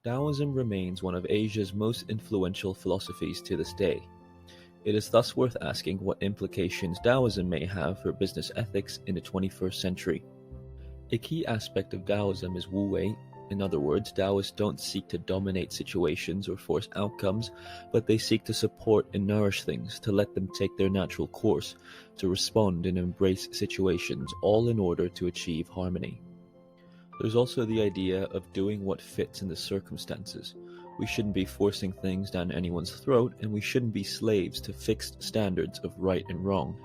Daoism remains one of Asia's most influential philosophies to this day. It is thus worth asking what implications Daoism may have for business ethics in the 21st century. A key aspect of Daoism is wu-wei. In other words, Taoists don't seek to dominate situations or force outcomes, but they seek to support and nourish things, to let them take their natural course, to respond and embrace situations, all in order to achieve harmony. There's also the idea of doing what fits in the circumstances. We shouldn't be forcing things down anyone's throat, and we shouldn't be slaves to fixed standards of right and wrong.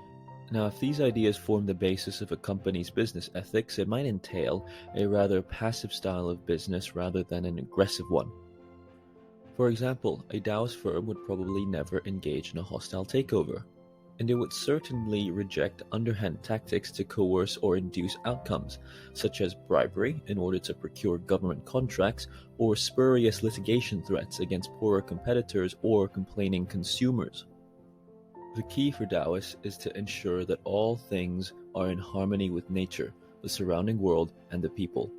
Now, if these ideas form the basis of a company's business ethics, it might entail a rather passive style of business rather than an aggressive one. For example, a Taoist firm would probably never engage in a hostile takeover, and it would certainly reject underhand tactics to coerce or induce outcomes, such as bribery in order to procure government contracts or spurious litigation threats against poorer competitors or complaining consumers. The key for Taoists is to ensure that all things are in harmony with nature, the surrounding world, and the people.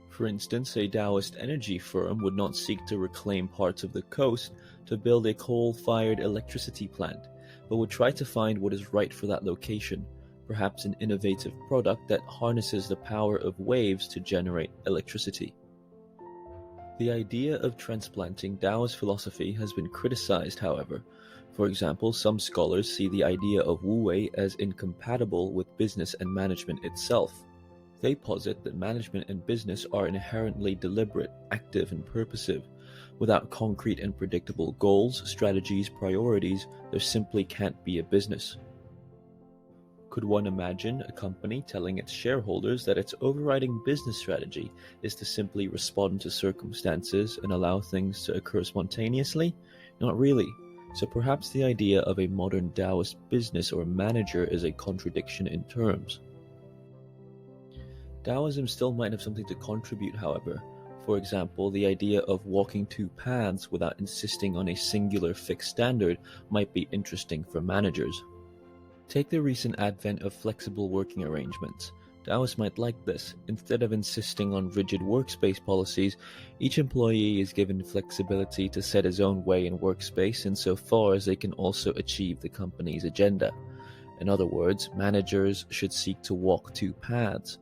For instance, a Taoist energy firm would not seek to reclaim parts of the coast to build a coal-fired electricity plant, but would try to find what is right for that location, perhaps an innovative product that harnesses the power of waves to generate electricity. The idea of transplanting Taoist philosophy has been criticized, however. For example, some scholars see the idea of wu-wei as incompatible with business and management itself. They posit that management and business are inherently deliberate, active, and purposive. Without concrete and predictable goals, strategies, priorities, there simply can't be a business. Could one imagine a company telling its shareholders that its overriding business strategy is to simply respond to circumstances and allow things to occur spontaneously? Not really. So perhaps the idea of a modern Taoist business or manager is a contradiction in terms. Taoism still might have something to contribute, however. For example, the idea of walking two paths without insisting on a singular fixed standard might be interesting for managers. Take the recent advent of flexible working arrangements. Taoists might like this. Instead of insisting on rigid workspace policies, each employee is given flexibility to set his own way in workspace insofar as they can also achieve the company's agenda. In other words, managers should seek to walk two paths,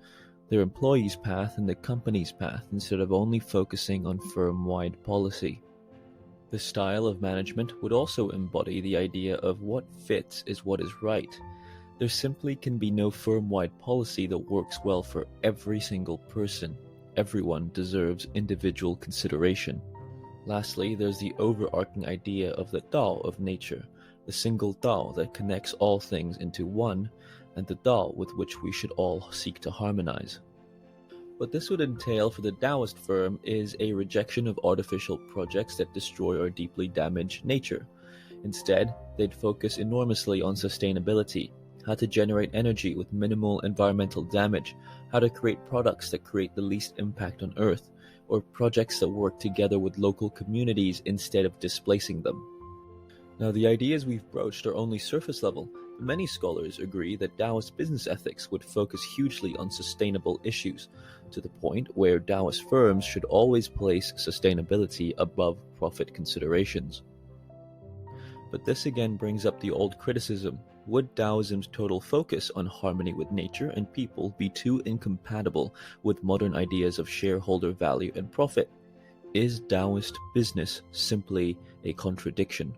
their employees' path and the company's path, instead of only focusing on firm-wide policy. This style of management would also embody the idea of what fits is what is right. There simply can be no firm-wide policy that works well for every single person. Everyone deserves individual consideration. Lastly, there's the overarching idea of the Dao of nature, the single Dao that connects all things into one, and the Dao with which we should all seek to harmonize. What this would entail for the Taoist firm is a rejection of artificial projects that destroy or deeply damage nature. Instead, they'd focus enormously on sustainability, how to generate energy with minimal environmental damage, how to create products that create the least impact on Earth, or projects that work together with local communities instead of displacing them. Now, the ideas we've broached are only surface level, but many scholars agree that Taoist business ethics would focus hugely on sustainable issues, to the point where Taoist firms should always place sustainability above profit considerations. But this again brings up the old criticism: would Taoism's total focus on harmony with nature and people be too incompatible with modern ideas of shareholder value and profit? Is Taoist business simply a contradiction?